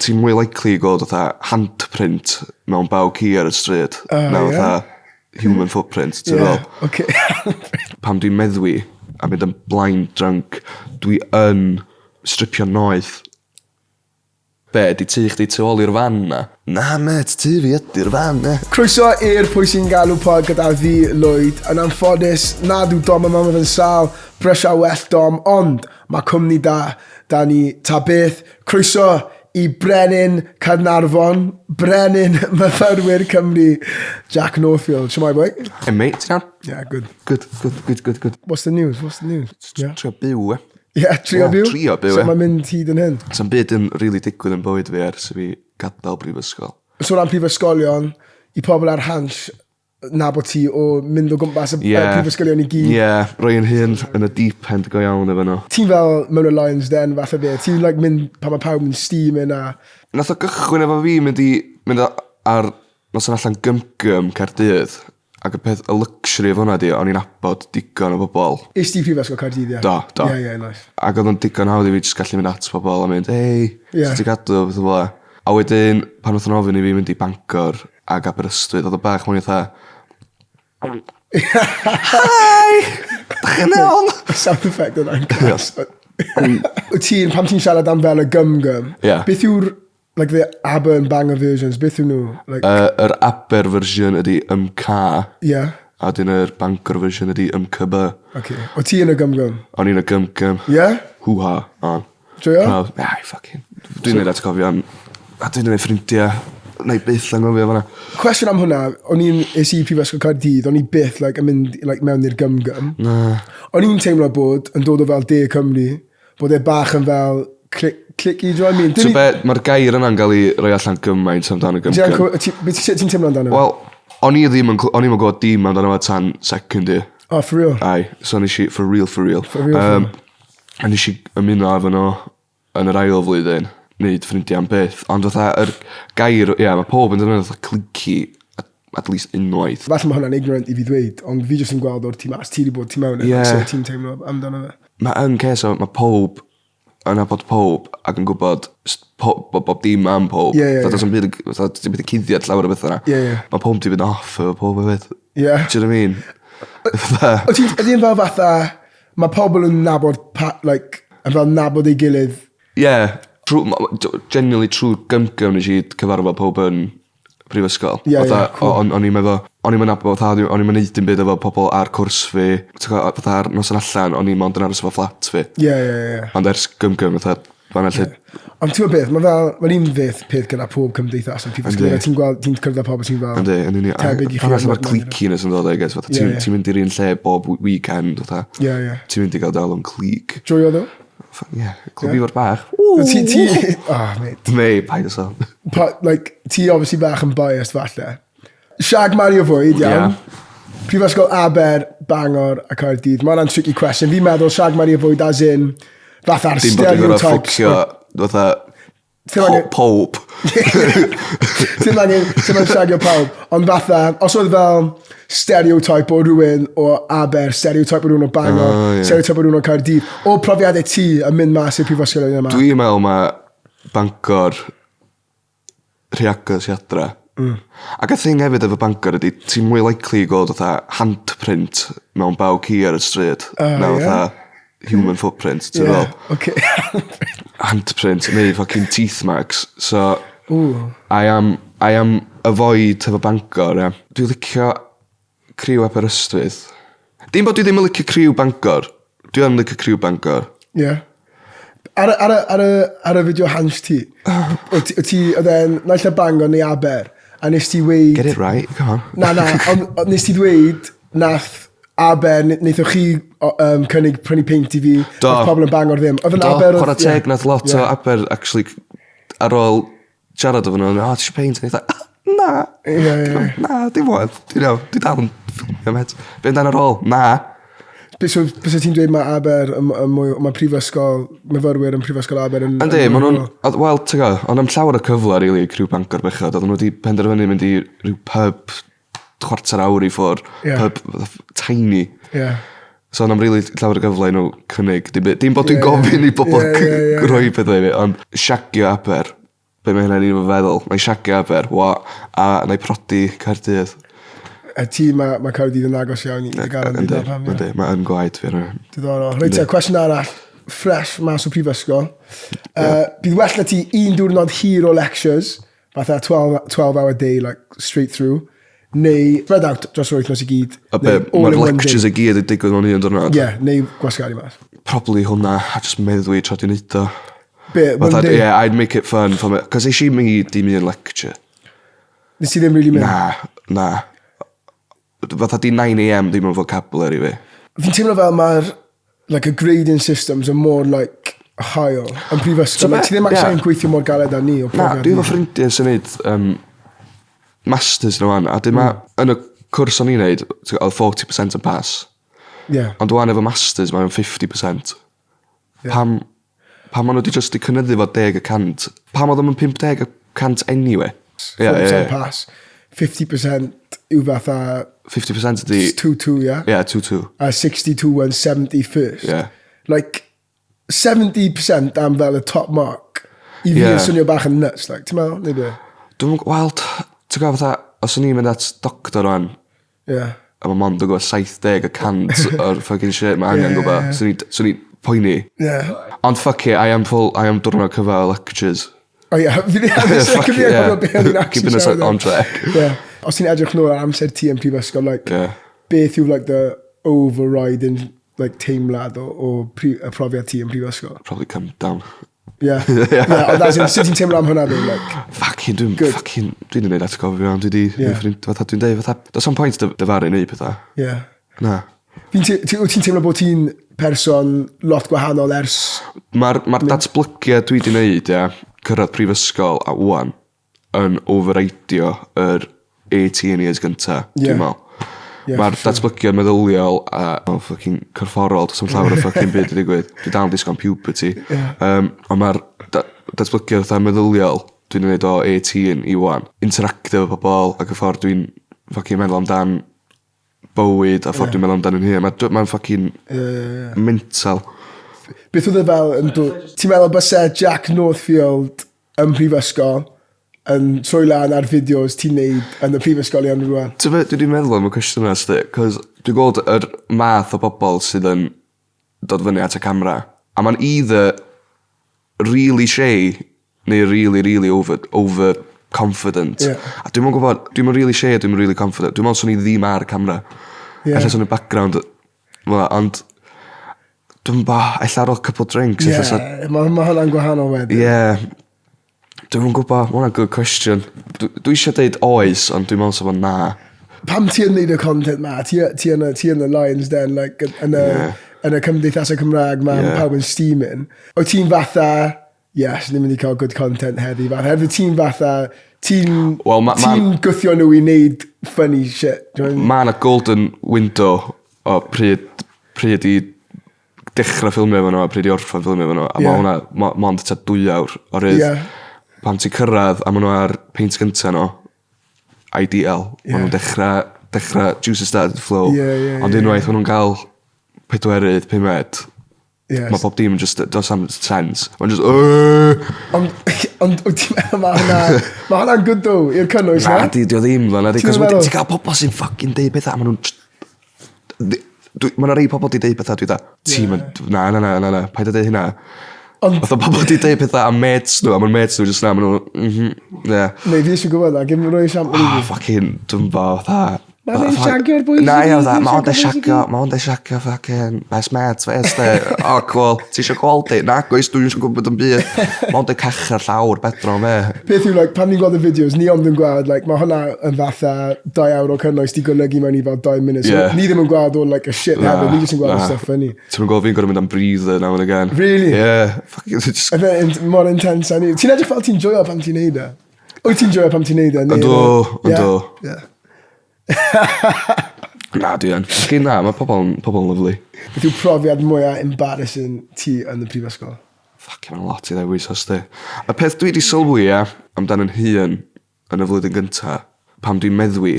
ti'n mwy likely i gweld fatha handprint mewn baw ci ar y stryd na fatha human footprint, ti'n fel? Okay. Pam dwi'n meddwi a mynd yn blind drunk, dwi yn stripio noeth. Be, di tu chdi tu ôl i'r fan na? Na, met, tu fi ydy'r fan na. Croeso i'r Pwy Sy'n Galw pod gyda fi, Lloyd. Yn anffodus, nad yw Dom a mam yn sal, brysio well Dom, ond mae cwmni da ni ta beth. Croeso i Brenin Caernarfon, Brenin myfyrwyr Cymru, Jac Northfield. Shwmai, boy? Hey, mate, ti'n iawn? Yeah, good. Good. What's the news? Yeah. Trio byw, Yeah, trio byw? Trio byw, So mae'n mynd hyd yn hyn? Sa'n byd yn really digwydd yn bywyd fi ers i fi gadael brifysgol. So ran prifysgolion, i pobl ar Hansh, nabod ti o mynd o gwmpas y prifysgolion i gyd. Roi yn hyn yn y deep end go iawn efo nhw. Ti'n fel mewn y Lions Den, fath o beth? Ti'n like, mynd, pan mae pawb yn steam yna? Nath o gychwyn efo fi mynd ar nos yn allan gymgym Caerdydd. Ac y peth, y luxury efo hwnna di, o'n i'n abod digon o bobl. Is ti prifysgol Caerdydd, ie? Do. Yeah, nice. Ac oedd o'n digon hawdd i fi jyst gallu mynd at bobl a mynd, hei, ti'n gadw, beth o fel. A wedyn, pan oedd yn ofyn i fi mynd i Bangor ac Aberystwyth, oedd o bach mwyn i dda. Hi! Dach chi'n iawn? Sound effect yna'n glas. Pam ti'n siarad am fel y gym-gym, beth yw'r like the Aber and Bangor versions, beth yw nhw? Like... Yr Aber version ydi MK. Yeah. A dyn yr Bangor version ydi MKB. Okay. O ti yn y gym-gym? O'n i'n y gym-gym. Yeah? Hwha, on. Joio? Fucking. Dwi'n neud atgofio. A dwi'n neud ffrindiau. Na i byth angofio fanna. Cwestiwn am hwnna, o'n i'n i prifysgol Caerdydd, o'n i byth like, yn mynd like, mewn i'r gym-gym. Na. O'n i'n teimlo bod yn dod o fel De Cymru, bod e bach yn fel clicky, do you know what I mean? So mae'r gair yna'n cael ei roi allan gymaint amdano gym-gym. Ti'n teimlo amdano? Wel, o'n i ddim yn gwybod dim amdano fo tan second year. Oh, for real? Ai, so nes i, for real. A nes i ymuno efo nhw yn yr ail flwyddyn, neud ffrindiau am byth. Ond fatha, yr gair, mae pob yn dyn nhw'n clicky at least unwaith. Falle mae hwnna'n ignorant i fi ddweud, ond fi jyst yn gweld o'r tîm as ti wedi bod ti mewn so ti'n teimlo amdano fe. Mae yn ces o, mae pob yn abod pob ac yn gwybod bob dim am pob. Ti'n bydd y cuddiad llawer o beth yna. Mae pob ti'n bydd off efo pob efo. Do you know what I mean? Ydy'n fel fatha, mae pobl yn nabod, yn fel nabod ei gilydd? Genuinely trwy gymgym nes i cyfarfod pob yn prifysgol. O'n i'n nabod, o'n i'n neud dim byd efo pobl ar cwrs fi. Fatha ar nos yn allan, o'n i'n mond yn aros efo flat fi. Ond ers gymgym, fatha, fan allu. Ond ti'n beth, mae'n un peth gyda pob cymdeithas yn prifysgol. Ti'n gweld, ti'n cyrraedd â pobl sy'n fel tebyg i chi. Pan allan mae'r cliquiness yn dod, I guess. Ti'n mynd i'r un lle bob weekend, fatha. Ti'n mynd i gael dal o'n clic. Joio ddo? Clwb i fod bach. Mei, paid o son. Ti obviously bach yn biased falle. Siag Mario Fwyd, iawn. Prifysgol Aber, Bangor a Caerdydd. Mae'n tricky question. Fi'n meddwl Siag Mario Fwyd as in fatha'r stereotypes. Fatha pob. Ti'n angen siagio pawb. Ond fatha, os oedd fel stereotype o rhywun o Aber, stereotype o rhywun o Bangor, stereotype o rhywun o Caerdydd, o profiadau ti yn mynd mas i'r prifysgol yma? Dwi'n meddwl mae Bangor rhy agos i adra. Ac y thing hefyd efo Bangor ydy, ti'n mwy likely i gweld handprint mewn baw ci ar y stryd na fatha human footprint, ti'n fel? Handprint, neu fucking teeth marks. So, I am avoid efo Bangor, Dwi'n licio criw Aberystwyth. Dim bod dwi ddim yn licio criw Bangor. Dwi yn licio criw Bangor. Ar y fideo Hansh ti, oedd e'n naill a Bangor neu Aber, a nes ti weid... Get it right, come on. Ond nes ti dweud, nath Aber, neithwch chi cynnig prynu peint i fi, oedd pobl yn Bangor ddim. Chwarae teg, nath lot o Aber, actually, ar ôl siarad o nhw, ti eisiau peint? Na, dim fawr. Di dal yn ffilmio met. Be'n dan ar ôl? Na. Bys ti'n dweud mae Aber, mae prifysgol, myfyrwyr yn prifysgol Aber yn... Yndi, maen nhw'n... Wel, ti'n gwybod, ond am llawer o cyfle, really, criw Bangor bechod. Oedden nhw wedi penderfynu mynd i rhyw pub chwarter awr i ffwr, pub tiny. So am really llawer o gyfle nhw cynnig. Dim bod dwi'n gofyn i bobl rhoi pethau fi, ond siagio Aber. be mae hynny'n un o'r feddwl. Na i siagu Aber, a na i prodi Caerdydd. Y ti mae Caerdydd yn agos iawn i gael yn dda pam. Yndi, mae'n gwaed fi. Diddorol. Reit, cwestiwn arall, fresh mas o prifysgol. Bydd well na ti un diwrnod hir o lectures, fatha 12-hour day, like, straight through, neu spread out dros yr wythnos i gyd. Mae'r lectures i gyd i digwydd o'n un diwrnod. Ie, neu gwasgaru mas. Probably hwnna, a just meddwi tra di'n neud o. Be, one day? Yeah, I'd make it fun for me. Cos eisiau mi dim un lecture. Nes ti ddim really mynd? Na. Fatha di 9 AM ddim yn vocabulary fi. Fi'n teimlo fel mae'r like, a grading systems yn more like hael yn prifysgol. Ti ddim actually yn gweithio mor galed â ni. Na, dwi'n fo ffrindiau sy'n neud masters na fan. A dim yn y cwrs o'n i'n neud, oedd 40% yn pass. Ond dwi'n efo masters, mae'n 50%. Pam maen nhw wedi just i cynyddu fo 10%. Pam oedd yn 50% anyway. 40% pass. 50% yw fatha... 50% ydi... 2-2, yeah? Yeah, 2-2. A 62 and 71st. Yeah. Like, 70% am fel y top mark. I fi yn swnio bach yn nuts, like, ti'n meddwl? Neu be? Wel, ti'n gwybod fatha, os o'n i'n mynd at doctor o'n, a mae mond yn gwybod 70% o'r fucking shit mae angen gwybod, swn i'n poeni. Ond fuck it, I am diwrnod cyfa o lectures. O ie, fi ddim yn keeping us on track. Os ti'n edrych nôl ar amser ti yn prifysgol, like, beth yw like, the overriding like, teimlad o profiad ti yn prifysgol? Probably come down. Ond sut ti'n teimlo am hwnna dwi'n like? Dwi'n gwneud atgofio, dwi'n dweud, does am pwynt dyfaru neu pethau. Na. Wyt ti'n teimlo bod ti'n person lot gwahanol ers? Mae'r datblygiad dwi wedi gwneud, cyrraedd prifysgol a wwan, yn overridio yr 18 years gynta, dwi'n meddwl. Mae'r datblygiad meddyliol a fucking corfforol, does am llawer o fucking byd i digwydd. Dwi dal yn disgwyl puberty. Ond mae'r datblygiad meddyliol dwi'n gwneud o 18 i 1. Interactio efo pobl ac y ffordd dwi'n fucking meddwl amdan bywyd a ffordd dwi'n meddwl amdan yn hyn. Mae'n fucking mental. Beth oedd e fel yn dod? Ti'n meddwl bysau Jac Northfield yn prifysgol yn troi lan ar fideos ti'n neud yn y prifysgolion rwan? Dwi wedi meddwl am y cwestiwn yna, cos dwi'n gweld yr math o bobl sydd yn dod fyny at y camera. A mae'n either really shy neu really overconfident. A dwi'n gwybod, dwi'n really shy a dwi'n really confident. Dwi'n meddwl swn i ddim ar y camera. Ella swn i background. Ond dwi'n ella ar ôl couple drinks. Mae hwnna'n gwahanol wedi. Dwi'n gwybod, mae hwnna'n good question. Dwi eisiau deud oes, ond dwi'n meddwl sef na. Pam ti yn neud y content ma? Ti yn y Lions Den, like, yn y cymdeithasau Cymraeg ma, pawb yn steaming. O ti'n fatha, yes, ni'n mynd i cael good content heddi. Hefyd ti'n fatha, ti'n gwythio nhw i neud funny shit. Mae yna golden window o pryd i dechrau ffilmio efo nhw a pryd i orffen ffilmio efo nhw. A mae hwnna mond ta 2 awr. Orydd, pan ti'n cyrraedd a maen nhw ar peint gyntaf nhw, ideal. Maen nhw'n dechrau juicy started flow. Ond unwaith maen nhw'n cael 4, 5. Mae bob dim just does am sense. Mae'n just... Ond ti'n meddwl mae hwnna'n good though i'r cynnwys, na? Na, di o ddim fan. Ti'n cael pobl sy'n fucking deud bethau. Maen nhw'n... Mae'n rhai pobl di deud bethau, na, paid a deud hynna. Oedd o pobl di deud bethau am mates nhw, a mae'n mates nhw just na, maen nhw, Neu fi eisiau gwybod na, gym nhw'n rhoi siampl i fi. Fucking, dwi'n bo, dda. Mae'n siagio'r bwys i fi. Na, mae o'n de siagio fucking best mates, fes de. O, cool, ti eisiau gweld di? Na, goes, dwi'n eisiau gwybod yn byd. Mae o'n de cachu'r llawr, bedro me. Beth yw, pan ni'n gweld y fideos, ni ond yn gweld, mae hwnna yn fatha 2 awr o cynnwys di golygu mewn i fel 2 munud. Ni ddim yn gweld o'n a shit hefyd, ni jyst yn gweld y stuff funny. Ti'n gweld fi'n gorau mynd am breather now and again. Really? Yeah. Mor intense. Ti'n edrych fel ti'n joio pam ti'n neud e? Wyt ti'n joio pam ti'n neud e? Ynddo. Na, dwi yn. Na, mae pobl yn lyflu. Beth yw profiad mwyaf embarrassing ti yn y prifysgol? Mae'n lot i ddewis, os di. Y peth dwi wedi sylwi, amdan yn hun yn y flwyddyn gynta, pam dwi'n meddwi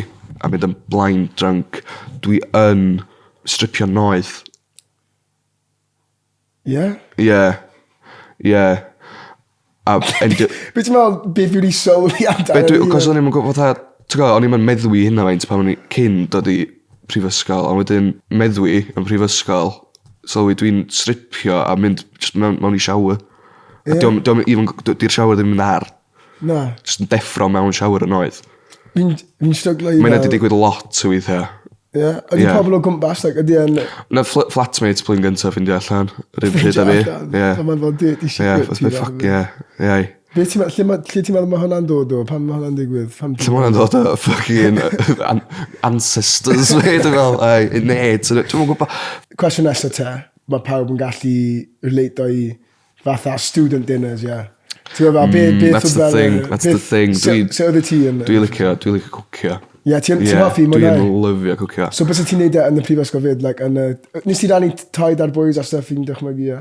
a mynd yn blind drunk, dwi yn stripio noeth. Ie? Ie. Be ti'n meddwl, beth fi wedi sylwi amdano? Cos o'n i'n gwybod o'n i'n meddwi hynna faint pan o'n i cyn dod i prifysgol, ond wedyn meddwi yn prifysgol, sylwi dwi'n stripio a mynd just mewn i shower. Di'r shower ddim yn ar. Na. Just yn deffro mewn shower yn oedd. Fi'n stryglo i... Mae'n wedi digwydd lot o weithiau. Ie, ydy pobl o gwmpas, ydy yn... Na flatmates blwyddyn gyntaf ffindio allan, yr un pryd a fi. Ie. Mae'n fel dirty secret. Ie. Lle ti'n meddwl mae hwnna'n dod o? Pan mae hwnna'n digwydd? Lle mae hwnna'n dod o fucking ancestors fi, dwi'n fel, ned, dwi'n gwybod. Cwestiwn nesaf te, mae pawb yn gallu relate i fatha student dinners, ie. That's the thing. So oedd ti yn... Dwi'n licio cwcio. Ie, ti'n hoffi mwynhau? Dwi'n lyfio cwcio. So bys ti'n neud e yn y prifysgol fyd, nes ti rannu taid ar bwys a stuff i'n dychmygu, ie?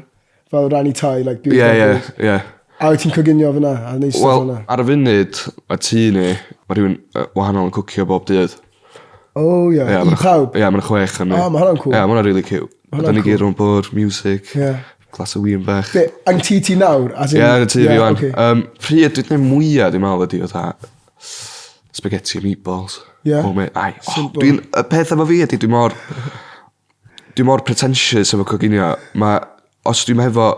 Fel rannu taid, Ie. A wyt ti'n coginio fyna? Wel, ar y funud, a ti ni, mae rhywun wahanol yn cwcio bob dydd. O, ie. I pawb? Ie, mae'n 6 yn ni. O, mae hwnna'n cool. Ie, mae hwnna'n really cute. Da ni gyd rhwng bod, music, glas o wyn bach. Be, ang ti nawr? Ie, yn y ti fi wan. Pryd, dwi'n mwyaf, dwi'n meddwl ydi, oedd spaghetti and meatballs. Ie. Y peth efo fi ydi, dwi'n mor pretentious efo coginio. Os dwi'n hefo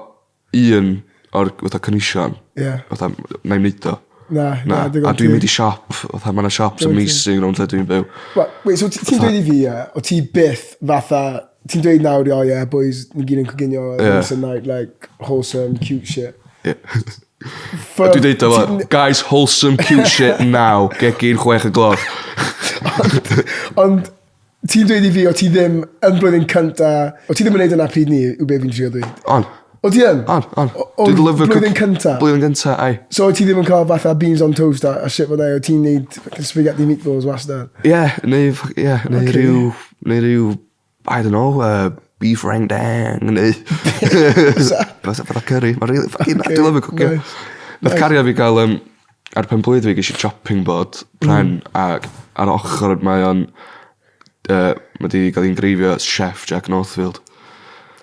un o'r cynnision, na'i'n neud o. Na. A dwi'n mynd i siop, mae yna siops amazing rhwng lle dwi'n byw. Wait, so ti'n dweud i fi, o ti byth fatha, ti'n dweud nawr, boys, ni gyd yn coginio, once a night, like, wholesome, cute shit. Dwi'n dweud o, guys, wholesome, cute shit now, gegin 6 o gloch. Ond, ti'n dweud i fi, o ti ddim yn blwyddyn cynta, o ti ddim yn neud yna pryd ni, yw be fi'n trio dweud? O ti yn? Blwyddyn cynta? Blwyddyn cynta, ai. So o ti ddim yn cael fatha beans on toast a shit fydda, o ti'n neud spaghetti meatballs wastad? Ie, neu rhyw, I don't know, beef rendang, neu... Fydda curry, dwi'n lyfio cwcio. Nath cario fi gael, ar pen blwydd fi gysi chopping board, pren, ac ar ochr mae o'n, mae di gael i'n greifio chef Jac Northfield.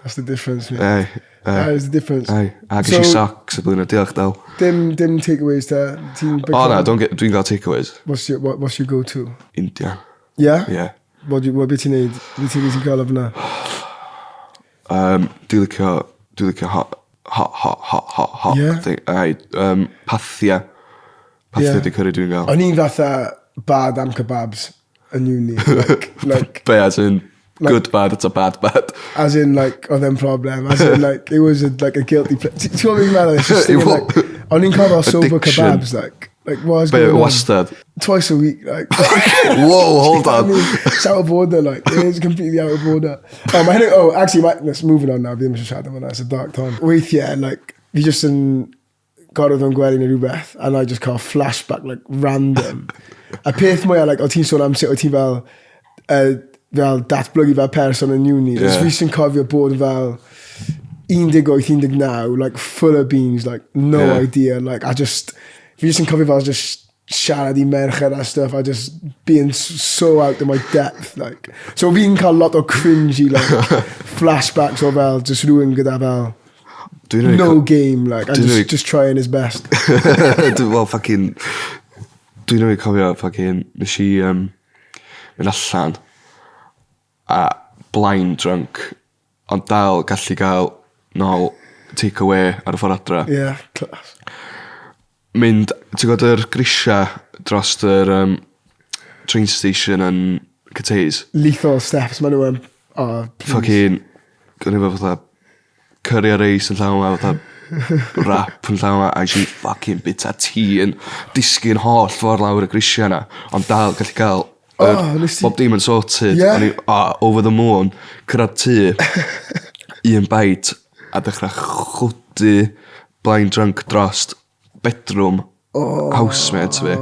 That's the difference, man. That is the difference. A gysi socks y blwyddyn, diolch dal. Dim takeaways ta? Na, dwi'n gael takeaways. What's your go-to? Indian. Yeah? Yeah. What beth ti'n neud? Beth ti'n cael o fyna? Dwi'n licio hot thing. Pathia. Pathia di curry dwi'n gael. O'n i'n fatha bad am kebabs yn uni. Be, as in good bad, it's a bad bad. As in, like, oedd e'n problem. As in, like, it was a guilty... Ti'n gwybod fi'n meddwl? It's just thinking, like, o'n i'n cael fel sober kebabs, like, what was going on? Wastad. Twice a week, like. Whoa, hold on. It's out of order, like. It is completely out of order. Actually, let's moving on now. Fi ddim eisiau siarad am hwnna. It's a dark time. Weithiau, like, fi just yn gorfod o'n gwely neu rhywbeth, and I just cael flashback, like, random. A peth mwyaf, like, o ti'n sôn am sut, o ti fel datblygu fel person yn uni. Fi sy'n cofio bod fel 18-19, like, full of beans, like, no idea. Like, fi just yn cofio fel just siarad i merched a stuff, I just being so out of my depth, like. So fi'n cael lot o cringy, like, flashbacks o fel, just rhywun gyda fel, no game, like, and just trying his best. Well, fucking, dwi'n rhaid cofio, fucking, nes i mynd allan a blind drunk, ond dal gallu gael nôl take away ar y ffordd adra. Yeah, class. Mynd, ti'n gwybod yr grisia dros yr train station yn Cyteis? Lethal steps, maen nhw yn... Fucking, gynnu fe fatha curry a reis yn llawn ma, fatha rap yn llawn ma, a eisiau fucking bita tea yn disgyn holl ffordd lawr y grisia na, ond dal gallu gael bob dim yn sorted, over the moon, cyrraedd tŷ, un bait, a dechrau chwdu blind drunk drost bedroom housemates fi.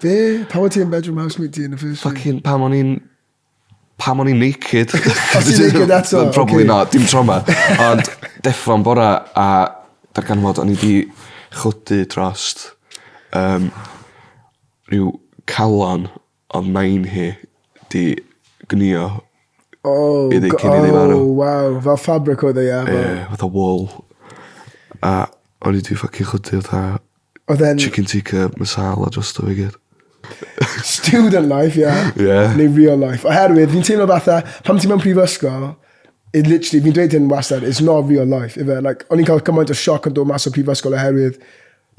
Be? Pam o ti yn bedroom housemate ti yn y first week? Fucking pam o'n i'n naked. O ti'n naked eto? Probably not, dim trauma. Ond deffro'n bora a dargan fod o'n i di chwdu drost rhyw calon o nain hi di gnio iddi cyn i ddim arw. Oh, wow. Fel fabric oedd e, ia? Fatha wool. A O'n i di ffocin chwdu chicken tikka masala dros o fi gyd. Student life, Yeah. Neu real life. Oherwydd, fi'n teimlo fatha, pam ti mewn prifysgol, literally, fi'n dweud hyn wastad, it's not real life, ife. Like, o'n i'n cael cymaint o sioc yn dod mas o prifysgol oherwydd,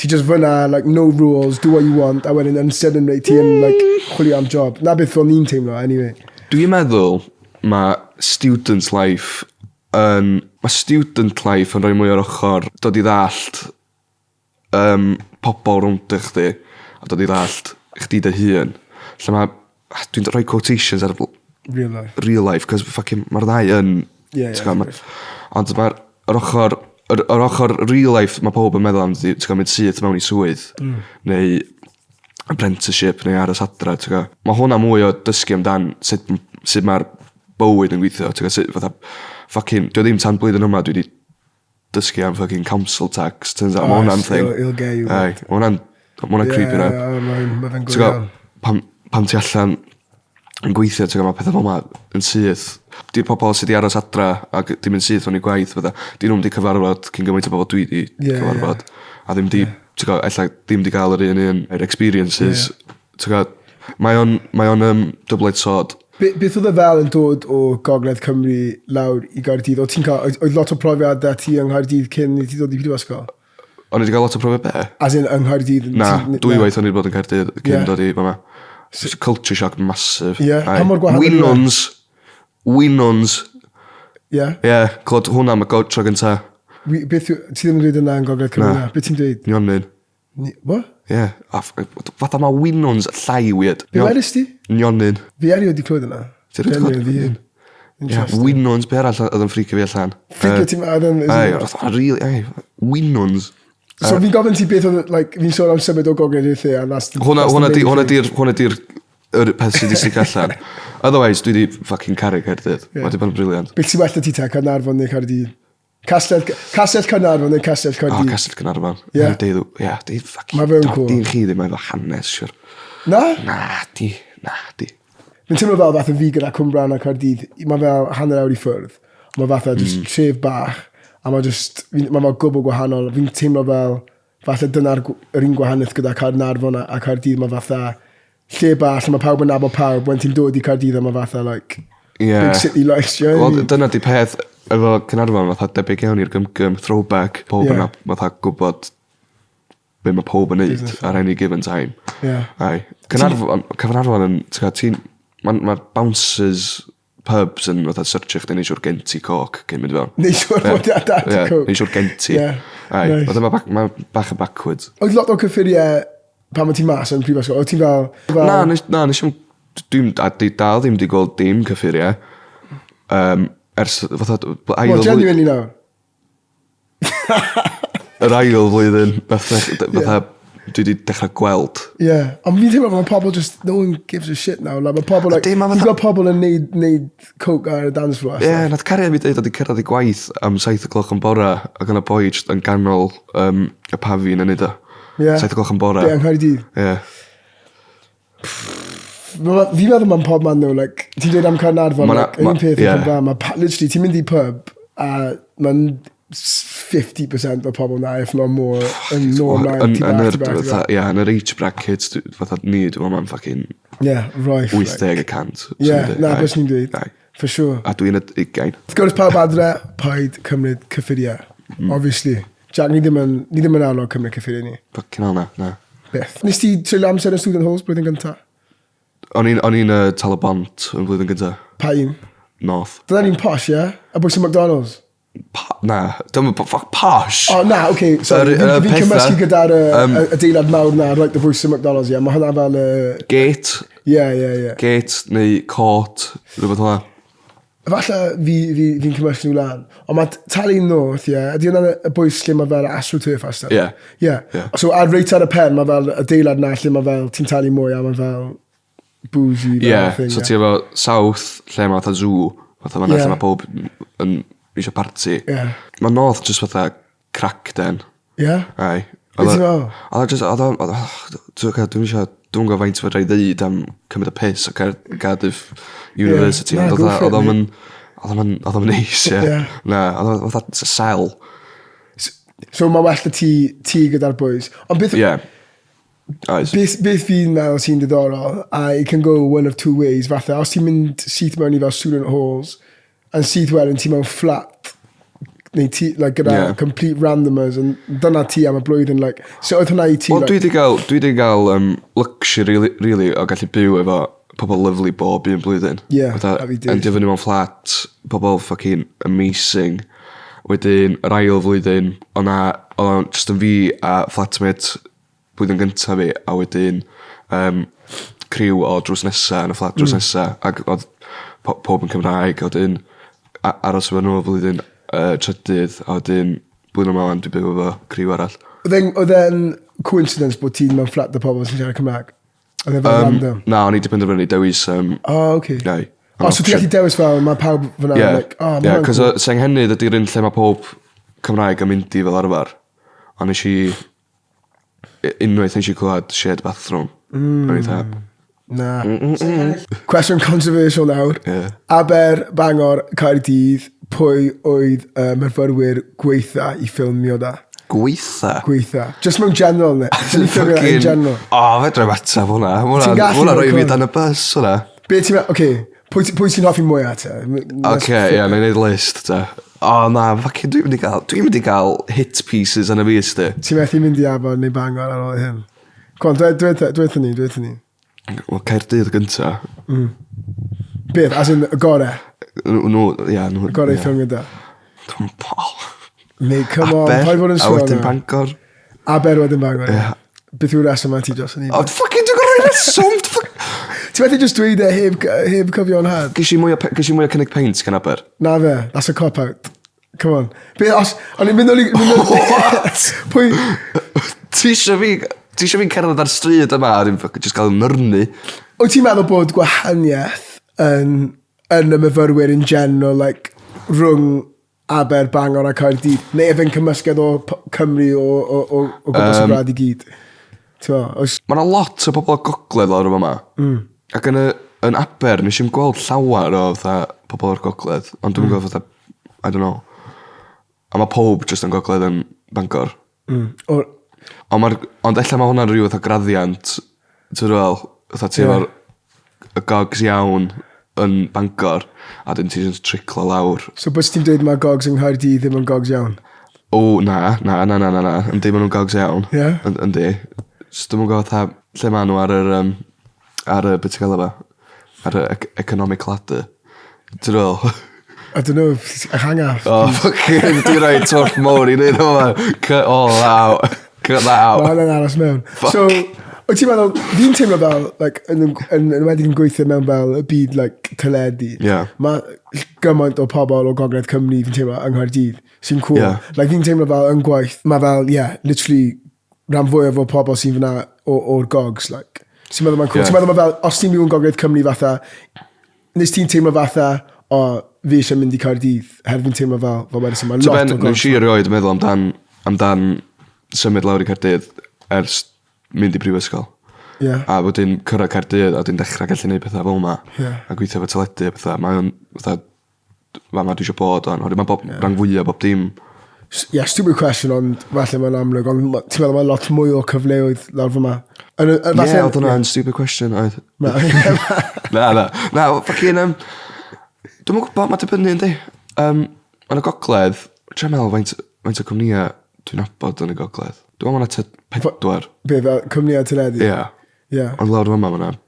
ti just fyna, like, no rules, do what you want, a wedyn yn suddenly ti yn, like, chwilio am job. Na beth o'n i'n teimlo, anyway. Dwi'n meddwl mae student life yn rhoi mwy o'r ochr dod i ddallt pobl rownd chdi a dod i ddallt chdi dy hun. Lle dwi'n rhoi quotations ar real life, cos mae'r ddau yn... Ond mae'r ochr real life, mae pob yn meddwl am mynd syth mewn i swydd, neu apprenticeship, neu aros adra. Mae hwnna mwy o dysgu amdan sut mae'r bywyd yn gweithio. Dwi ddim tan blwyddyn yma, dwi wedi dysgu am fucking council tax. Turns out, mae hwnna'n thing. Mae hwnna'n creepy na. Mae'n go iawn. Pam ti allan yn gweithio, mae pethau fel yma yn syth. Di'r pobl sydd wedi aros adra ac dim yn syth o'n i gwaith, di nhw'n di cyfarfod cyn gymaint o bobl dwi di cyfarfod. A ddim di, ella ddim di gael yr un experiences. Mae o'n double-edged sword. Beth oedd y fel yn dod o Gogledd Cymru lawr i Gaerdydd? Oedd lot o profiadau ti yng Nghaerdydd cyn i ti dod i prifysgol? O'n i wedi cael lot o profiad be? As in yng Nghaerdydd? Na, dwy waith o'n i wedi bod yn Gaerdydd cyn dod i fyma. Culture shock massive. Pa mor gwahanol? Winons. Ie? Clod hwnna am y tro gynta. Beth ti ddim yn dweud yna yn Gogledd Cymru? Na. Beth ti'n dweud? Nionyn. What? Ie. Fatha mae Winons llai weird. Be wedys ti? Nionyn. Fi erioed wedi clywed yna. Ti wedi clywed? Ie, Winons, be arall oedd yn ffricio fi allan? Ffricio ti'n meddwl? Winons. So fi'n gofyn ti beth oedd, like, fi'n sôn am symud o Gogledd i'r lle. Hwna di'r peth sydd wedi stig allan. Otherwise, dwi wedi fucking caru Caerdydd. Mae wedi bod yn briliant. Beth sy'n well ti te, Caernarfon neu Caerdydd? Castell Caernarfon neu Castell Caerdydd? O, Castell Caernarfon. Di fucking... Mae fe'n cool. Di'n chi ddim efo hanes, siwr. Na? Na, di. Fi'n teimlo fel fath o fi gyda Cwmbran a Caerdydd. Mae fel hanner awr i ffwrdd. Mae fath o just tref bach. A mae fel gwbl gwahanol. Fi'n teimlo fel fath o dyna'r un gwahaniaeth gyda Caernarfon a Caerdydd. Mae fath o lle bach. Mae pawb yn nabod pawb. When ti'n dod i Caerdydd a mae fath o big city life. Wel, dyna di peth efo Caernarfon. Fath o debyg iawn i'r gymgym throwback. Pob yna fath o gwybod be mae pob yn neud ar any given time. Caernarfon yn... Mae'r bouncers pubs yn fatha searchio chdi neud siwr genti coc cyn mynd fewn. Neud siwr bod i adat i coc. Neud siwr genti. Mae bach yn backwards. Oedd lot o cyffuriau pan mae ti mas yn prifysgol? Oedd ti'n fel... Na, nes i'n... Dal ddim di gweld dim cyffuriau. Ers fatha... Wel, genuinely nawr? Yr ail flwyddyn, fatha... Dwi wedi dechrau gweld. Ond fi'n teimlo mae pobl just, no one gives a shit now. Mae pobl, fi'n gweld pobl yn neud coke ar y dance floor. Nath cariad fi dweud oedd i cyrraedd i gwaith am 7 o'clock yn bora ac yna boi yn ganol y pafin yn neud o. 7 o'clock yn bora. Be, yng Nghaerdydd? Fi'n meddwl mae'n pob man nhw, ti'n dweud am Caernarfon, un peth yn Cymru, literally, ti'n mynd i pub a mae'n 50% o pobl na, if not more, yn nôl mlaen, ti back. Yn yr age brackets, fatha ni, dwi'n meddwl mae'n fucking 80%. Na, beth ni'n dweud, for sure. A dwi'n 20. Wrth gwrs pawb adre, paid cymryd cyffuriau, obviously. Jac, ni ddim yn annog cymryd cyffuriau ni. Fucking hell na. Beth? Nes ti treulio amser yn student halls blwyddyn gynta? O'n i'n talo bont yn blwyddyn gynta. Pa un? North. Dyna ni'n posh, ie? A bwys yn McDonald's? Na, dyma posh. O, na, oce. Fi'n cymysgu gyda'r adeilad mawr na, right, y bwys yn McDonald's, ie. Mae hwnna fel... Gate. Ie. Gate neu court, rhywbeth hwnna. Falle fi'n cymysgu nhw lan. Ond mae Tali North, ie. Ydy hwnna y bwys lle mae fel AstroTurf a stuff? Ie. So, ar reit ar y pen, mae fel adeilad na lle mae fel ti'n talu mwy a mae fel bougie. Ie, so ti efo South, lle mae fatha zoo, fatha fanna lle mae pob yn... eisiau party. Mae North just fatha crackden. Ai. Beth ti'n fel? Dwi'n gwybod faint fod rhaid ddeud am cymryd y piss o Cardiff University. Oedd o'n neis, ie. Na, oedd o'n sel. So mae well ti gyda'r boys. Ond beth... Yeah. Oes. Beth fi'n meddwl sy'n diddorol, a it can go one of two ways, fatha, os ti'n mynd syth mewn i fel student halls, and syth wedyn ti mewn flat, neu ti, like, gyda complete randomers, and dyna ti am y blwyddyn, like, so oedd hwnna i ti... Wel, dwi wedi cael luxury, really, o gallu byw efo pobl lyflu bob un blwyddyn. Yeah, a fi dweud. Endio fyny mewn flat, pobl fucking amazing. Wedyn, yr ail flwyddyn, o'na just yn fi a flatmate blwyddyn gyntaf fi, a wedyn criw o drws nesa yn y fflat drws nesa, ac oedd pob yn Cymraeg, a wedyn aros efo nhw flwyddyn trydydd, a wedyn blwyddyn yma dwi byw efo criw arall. Oedd e'n coincidence bod ti'n mewn fflat y pobl sy'n siarad Cymraeg? Oedd e'n fel random? Na, o'n i di penderfynu dewis... oce. Neu. So ti'n gallu dewis fel, mae pawb fyna, like, Ie, cos Senghennydd ydy'r un lle mae pob Cymraeg yn mynd i fel arfer. A nes i... Unwaith nes i clywed shared bathroom. Na. Question controversial nawr. Aber, Bangor, Caerdydd, pwy oedd myfyrwyr gweitha i ffilmio da? Gweitha? Gweitha. Just mewn general, ne? Sy'n i ffilmio da in general. Fedra mataf hwnna. Hwna roi fi dan y bus, hwnna. Be ti'n meddwl? Oce, pwy sy'n hoffi mwyaf te? Oce, ie, na i wneud list te. Na, fucking dwi'n mynd i gael hit pieces yn y fus te. Ti'n methu mynd i Afon neu Bangor ar ôl hyn? Cwan, dweud ni. Wel, Caerdydd gynta. Beth, as in y gore? Y gore i ffilmio da? Dwi'n bol. Mate, come on, pa'i fod yn a sôn wedyn Bangor. Aber wedyn Bangor, ie. Beth yw'r reswm yma ti dros yn un? Fucking dwi'n gorau reswm! Ti'n methu just dweud e heb cyfio'n had? Gys i mwy o cynnig paint gan Aber? Na fe, that's a cop-out. Come on. Be, os... O'n i'n mynd o'n... What? Pwy... Ti eisiau fi'n cerdded ar stryd yma a dwi'n just gael nyrnu? O ti'n meddwl bod gwahaniaeth yn y myfyrwyr in general, like, rhwng Aber, Bangor a Caerdydd? Neu efo'n cymysgedd o Cymru o gwybod sy'n rhaid i gyd? Mae yna lot o bobl o gogledd lawr yma. Ac yn Aber, nes i'n gweld llawer o pobl o'r gogledd, ond dwi'n gweld fatha, I don't know. A mae pob just yn gogledd yn Bangor. Ond ella mae hwnna'n rhyw fatha graddiant, ti'n rhywbeth, fatha ti efo'r y gogs iawn yn Bangor, a dyn ti'n triclo lawr. So bys ti'n dweud mae gogs yng Nghaerdydd ddim yn gogs iawn? Na. Yndi, maen nhw'n gogs iawn. Yndi. Dwi'n mwyn gwybod lle maen nhw ar y beth gael efo, ar y economic ladder. Ti'n rhywbeth? I don't know, a hang-off. Fucking, di roi twll mowr i neud o'ma. Cut all out. Cut that out. Mae hwnna'n aros mewn. So, o ti'n meddwl, fi'n teimlo fel, like, yn wedi yn gweithio mewn fel y byd, like, teledu. Mae gymaint o pobl o Gogledd Cymru fi'n teimlo yng Nghaerdydd, sy'n cool. Like, fi'n teimlo fel yn gwaith, mae fel, literally, rhan fwyaf o pobl sy'n fyna o'r gogs, like. Ti'n meddwl mae'n cool. Ti'n meddwl fel, os ti'n byw yn Gogledd Cymru fatha, nes ti'n teimlo fatha, fi eisiau mynd i Caerdydd, her fi'n teimlo fel wedi sy'n lot o gogs. Nes i erioed meddwl amdan symud lawr i Caerdydd ers mynd i brifysgol. A wedyn cyrraedd Caerdydd, a wedyn dechrau gallu gwneud pethau fel yma. A gweithio efo teledu a pethau. Mae'n fatha, ma dwi eisiau bod o'n. Mae'n rhan fwyaf bob dim. Stupid question, ond falle mae'n amlwg. Ond ti'n meddwl mae lot mwy o cyfleoedd lawr fyma. Oedd hwnna'n stupid question, oedd. Na, fucking... Dwi'n mwyn gwybod, mae dibynnu yndi. Yn y gogledd, dwi'n meddwl faint o cwmnïau dwi'n nabod yn y gogledd. Dwi'n meddwl mae'n 4. Be, fel cwmnïau teledu? Ie. Ond lawr fyma mae'n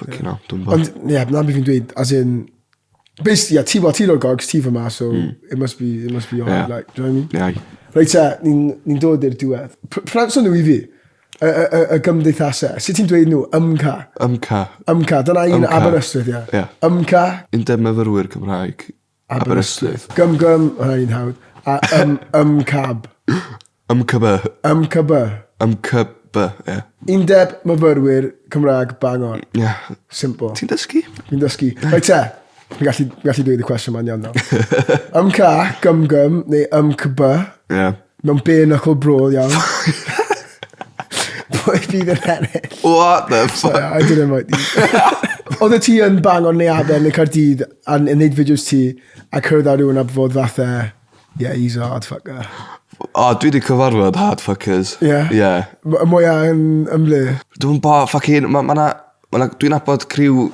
fucking hell, dwi'n bod. Ond, na beth fi'n dweud, as in, basically, ti'n o'r gogs, ti fyma, so it must be alright, like, do you know what I mean? Reit, ni'n dod i'r diwedd. Pronounce nhw i fi, y gymdeithasau. Sut ti'n dweud nhw? Ymca. Dyna un Aberystwyth, ie. Ymca. Undeb myfyrwyr Cymraeg. Aberystwyth. Gym, hwnna un hawdd. A ymcab. Ymcyby, ie. Undeb myfyrwyr Cymraeg Bangor. Ie. Simple. Ti'n dysgu? Fi'n dysgu. Reit, fi'n gallu dweud y cwestiwn ma'n iawn nawr. Ymca, gym, neu ymcyby. Ie. Mewn bare knuckle brawl iawn. Pwy bydd yn ennill? What the fuck? I didn't write these. Oedd ti yn Bangor neu Aber neu Caerdydd yn neud fideos ti a cyrraedd ar rhywun a fod fatha, he's a hard fucker. dwi wedi cyfarfod hardfuckers. Ie. Mwy yn ymle? Dwi'n bo, fucking, dwi'n abod criw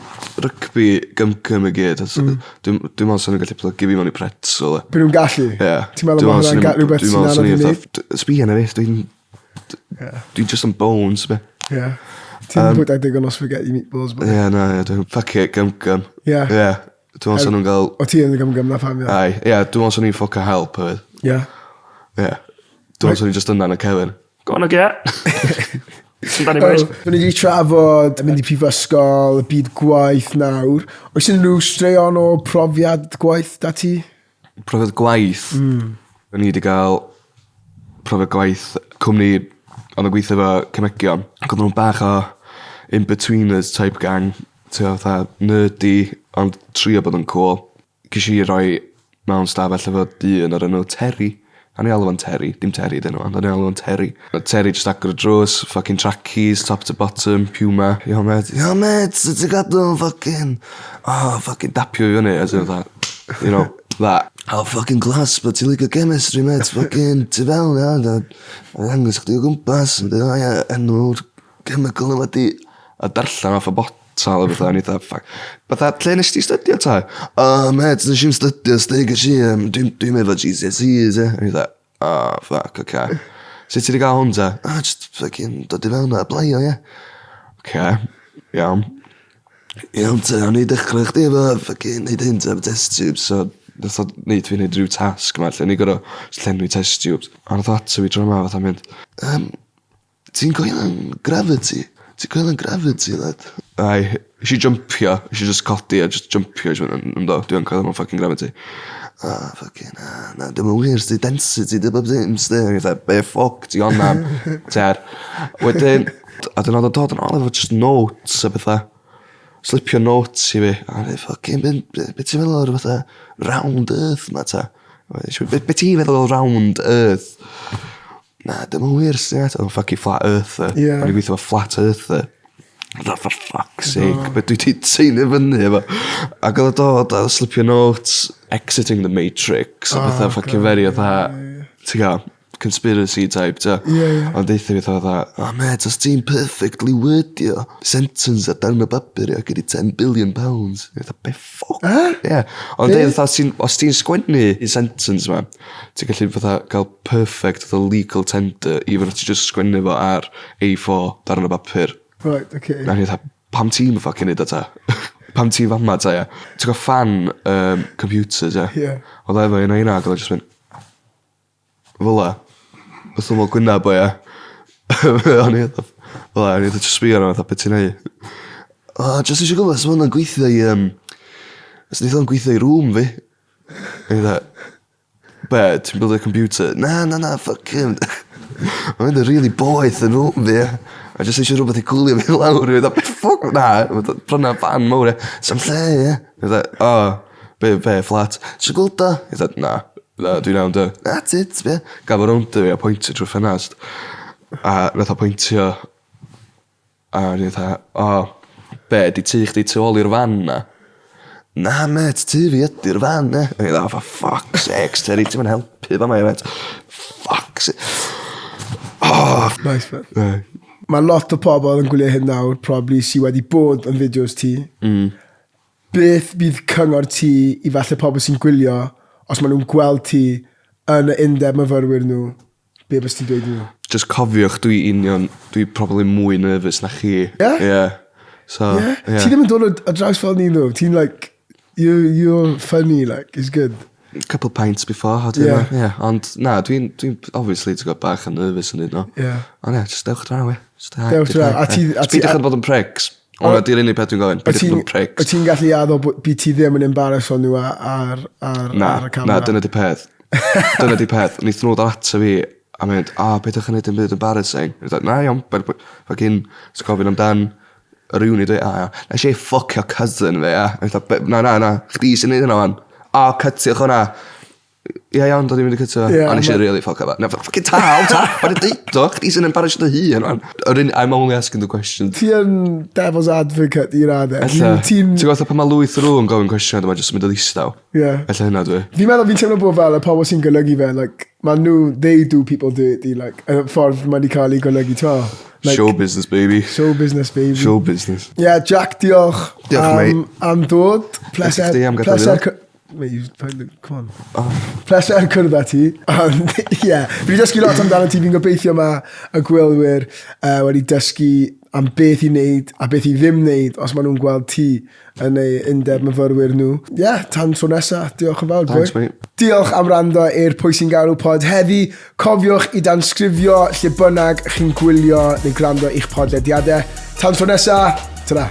rygbi gymcym y gyd. Dwi'n meddwl sy'n nhw'n gallu plygu fi mewn i pretzel. By nhw'n gallu? Ie. Ti'n meddwl mae hwnna'n rhywbeth sy'n anodd i wneud? Sbio na fi, dwi'n just yn bones, be. Ie. Ti'n bwyd ag digon o spaghetti meatballs, be? Ie, na, dwi'n fuck it, gymcym. Ie. Ie. Dwi'n meddwl sy'n nhw'n gael... O ti yn y gymgym na pham, ie? Ai, ie, dwi'n meddwl sy'n nhw'n ffocca help, hefyd. Ie. Ie. Dwi'n meddwl sy'n nhw'n just yna yn y Kevin. Go on again. Sy'n dani boys. Dwi'n wedi trafod, mynd i prifysgol, y byd gwaith nawr. Oes unrhyw straeon o profiad gwaith da ti? Profiad gwaith? O'n i wedi gael profiad gwaith cwmni ond yn gweithio efo cymegion. Ac oedd nhw'n bach o in-betweeners type gang. Ti'n fatha nerdy, ond trio bod yn cool. Ges i roi mewn stafell efo dyn ar enw Terry. A'n i alw yn Terry, dim Terry dyn nhw, ond a'n i alw yn Terry. Terry just agor y drws, fucking trackies, top to bottom, Puma. Yo mate, sut ti'n gadw fucking... fucking dapio i fyny, as in that. You know, that. Fucking class, but ti'n licio chemistry, mate. Fucking, ti fewn, ia. A'n angos chdi o gwmpas. Enw'r chemical na wedi... A darllen off y botal o fatha, ni dda, fuck. Fatha, lle nes ti studio ta? Mate, nes i'n studio steg a si, dwi'n efo GCSEs, A ni dda, fuck, oce. Sut ti wedi gael hwn ta? Just fucking dod i fewn a blaio, ie. Oce, iawn. Iawn ta, o'n i dechrau chdi efo fucking neud hyn ta, test tubes, so nath o neud fi'n neud rhyw task yma, lle ni gorau llenwi test tubes. A nath o ato fi tro yma fatha mynd, ti'n coel yn gravity? Ti'n coel yn gravity, lad? Ai, eisiau jumpio, eisiau just codi a just jumpio, dwi'n coel yn fucking gravity. Fucking, na, dim yn wir, sti density, dim yn ddim, sti. Yn eitha, be ffoc, ti on am, ter. Wedyn, a dyn oedd yn dod yn ôl efo just notes a bethau. Slipio notes i fi. A dyn, fucking, be ti'n feddwl o'r fatha round earth ma ta? Be ti'n feddwl o'r round earth? Na, dim yn wir, sti. Oedd yn fucking flat earth. O'n i gweithio fo flat earth. For fuck's sake, be dwi ti teinu fyny efo. Ac oedd o dod a slipio notes, exiting the matrix, a bethau fucking very oedd ti'n gael, conspiracy type, ta. Ond deitha fi oedd mate, os ti'n perfectly wordio sentence ar darn o bapur, gyda £10 billion. Oedd be ffoc? Ie. Ond deitha, os ti'n sgwennu i sentence ma, ti'n gallu fatha gael perfect the legal tender, even if ti'n just sgwennu fo ar A4 darn o bapur. Right, okay. Na ni dda, pam ti'n ffocin neud o ta? Pam ti'n fama ta, ia? Ti'n gwybod fan computers, ia? Ie. Oedd efo un o hynna, oedd o'n just mynd... Fyla. Oedd o'n gwynab o, ia? O'n i oedd just sbio arno, oedd beth ti'n neud. Just eisiau gwybod, os o'n gweithio i... Os wnaeth o'n gweithio i rŵm fi. O'n i dda... Be, ti'n build a computer? Na, fuck him. O'n mynd yn really boeth yn rŵm fi, ia? A jyst eisiau rhywbeth i cwlio fi lawr. Ie, be ffog? Na, bryna fan mawr, ie. Sam lle, ie. Ie, be, flat. Eisiau gweld da? Ie, na, dwi'n iawn da. That's it, ie. Gaf o rownd fi a pwyntio trwy ffenast. A nath o pwyntio. A ni'n dda, be, di tu chdi tu ôl i'r fan na? Na, met, tu fi ydy'r fan, ie. A ni'n dda, for fuck's sake, Terry, ti'n mynd helpu fa mai, met. Fuck's sake. Nice, man. Mae lot o pobl yn gwylio hyn nawr, probably sydd wedi bod yn fideos ti. Beth bydd cyngor ti i falle pobl sy'n gwylio, os maen nhw'n gweld ti yn y undeb myfyrwyr nhw, be bys ti'n dweud nhw? Just cofiwch, dwi probably mwy nervous na chi. Yeah? So, Ti ddim yn dod o draws fel ni nhw. Ti'n like, you're funny, like, it's good. Couple pints before, ond na, dwi'n obviously ti'n gwybod bach yn nervous yn hyn, no? Ond just dewch draw, Dewch draw. Bydych yn bod yn pregs. Ond di'r unig beth dwi'n gofyn, bydych yn bod yn pregs. O ti'n gallu addo bydd ti ddim yn embarrass o nhw ar y camera? Na, dyna di peth. Dyna di peth. Nith nhw ddod ato fi a mynd, bydych yn neud yn byd embarrassing. Na, iawn, fagin, sy'n gofyn amdan yr uni, dwi, nes i ffuck your cousin fe, Na, chdi sy'n neud yna fan. Cytiwch hwnna. Ie, iawn, do'n i'n mynd i cyto. Ie, A nes i ma- really ffoc efo. Na, ffocin tal, ta. Mae'n deud o, chdi sy'n embarrassed dy hun, man. I'm only asking the question. Ti yn devil's advocate i raddau. Ella, Ti'n... ti'n gwybod pan mae lwyth o rŵn gofyn cwestiwn, dyma jyst yn mynd o ddistaw. Ie. Ella hynna dwi. Fi'n meddwl fi'n teimlo bod fel y pobl sy'n golygu fe, like, ma' nhw, they do people dirty, like, y ffordd mae wedi cael ei golygu, to. Like, Show business, baby. show business, baby. Show business. Yeah, Jack, diolch. Diolch, mate. Am dod. Pleser. Chdi am gadael fi. Mate, come on. Pleser cwrdd â ti. Ond, ie. Fi dysgu lot amdano ti. Fi'n gobeithio mae y gwylwyr wedi dysgu am beth i wneud a beth i ddim wneud os maen nhw'n gweld ti yn ei undeb myfyrwyr nhw. Ie, tan tro nesa. Diolch yn fawr, Thanks, boi. mate. Diolch am rando i'r Pwy Sy'n Galw pod heddi. Cofiwch i dansgrifio lle bynnag chi'n gwylio neu gwrando i'ch podlediadau. Tan tro nesa, ta-ra.